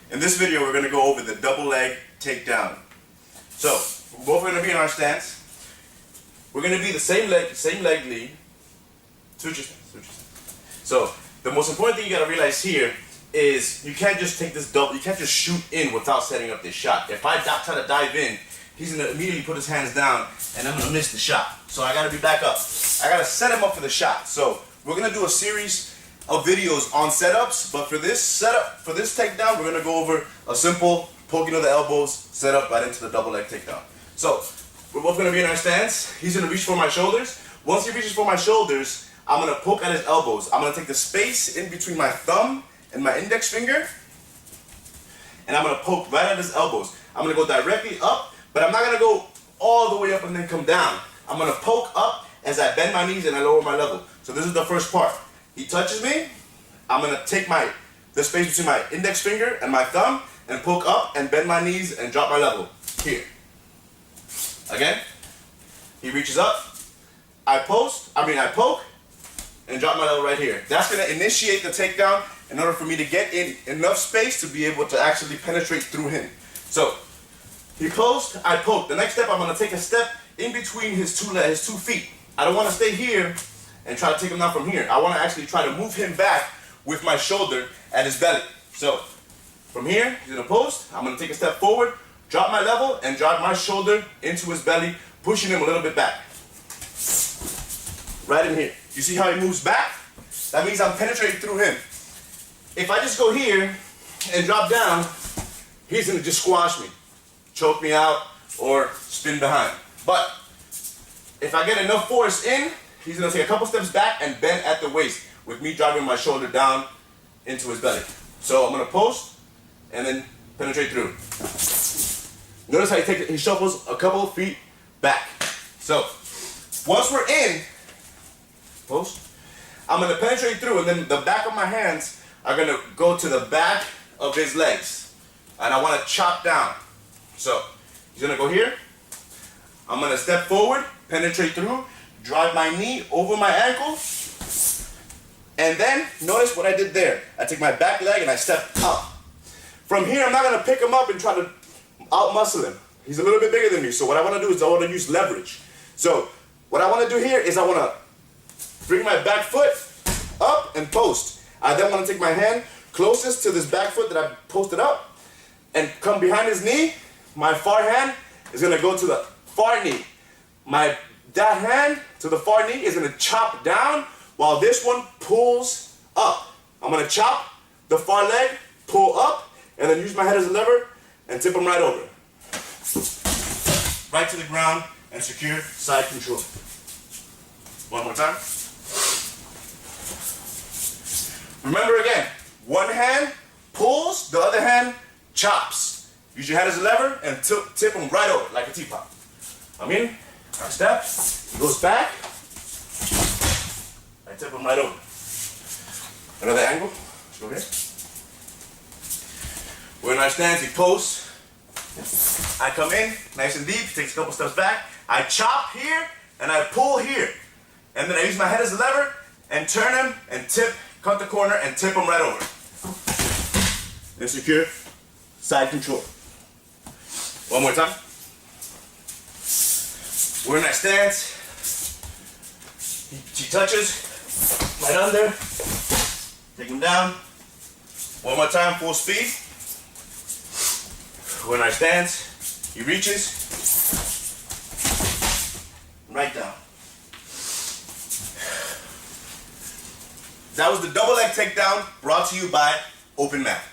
In this video, we're going to go over the double leg takedown. So, we're both going to be in our stance. We're going to be the same leg lead. Switch your stance. So, the most important thing you got to realize here is you can't just take this double, you can't just shoot in without setting up this shot. If I try to dive in, he's going to immediately put his hands down and I'm going to miss the shot. So I got to be back up. I got to set him up for the shot. So, we're going to do a series of videos on setups, but for this setup, for this takedown, we're going to go over a simple poking of the elbows, set up right into the double leg takedown. So, we're both going to be in our stance. He's going to reach for my shoulders. Once he reaches for my shoulders, I'm going to poke at his elbows. I'm going to take the space in between my thumb and my index finger, and I'm going to poke right at his elbows. I'm going to go directly up, but I'm not going to go all the way up and then come down. I'm going to poke up as I bend my knees and I lower my level. So this is the first part. He touches me, I'm going to take the space between my index finger and my thumb and poke up and bend my knees and drop my level. Here. Again. He reaches up, I poke and drop my level right here. That's going to initiate the takedown in order for me to get in enough space to be able to actually penetrate through him. So, he posed, I poke. The next step, I'm going to take a step in between his two feet. I don't want to stay here and try to take him down from here. I want to actually try to move him back with my shoulder at his belly. So, from here, he's going to post. I'm going to take a step forward, drop my level, and drop my shoulder into his belly, pushing him a little bit back. Right in here. You see how he moves back? That means I'm penetrating through him. If I just go here and drop down, he's going to just squash me, choke me out, or spin behind. But if I get enough force in, he's going to take a couple steps back and bend at the waist with me driving my shoulder down into his belly. So I'm going to post and then penetrate through. Notice how he shuffles a couple of feet back. So once we're in, post, I'm going to penetrate through and then the back of my hands are going to go to the back of his legs. And I want to chop down. So he's going to go here. I'm going to step forward, penetrate through, drive my knee over my ankle, and then notice what I did there. I take my back leg and I step up. From here, I'm not going to pick him up and try to out-muscle him. He's a little bit bigger than me, so what I want to do is I want to use leverage. So what I want to do here is I want to bring my back foot up and post. I then want to take my hand closest to this back foot that I posted up and come behind his knee. My far hand is going to go to the far knee. That hand to the far knee is going to chop down while this one pulls up. I'm going to chop the far leg, pull up, and then use my head as a lever and tip him right over. Right to the ground and secure side control. One more time. Remember again, one hand pulls, the other hand chops. Use your head as a lever and tip him right over like a teapot. I'm in. I step, he goes back, I tip him right over. Another angle, let's go here. We're in our stance, he posts. I come in, nice and deep, takes a couple steps back. I chop here, and I pull here. And then I use my head as a lever, and turn him, and tip, cut the corner, and tip him right over. And secure, side control. One more time. We're in our stance. He touches, right under, take him down. One more time, full speed. We're in our stance. He reaches, right down. That was the double leg takedown brought to you by Open Mat.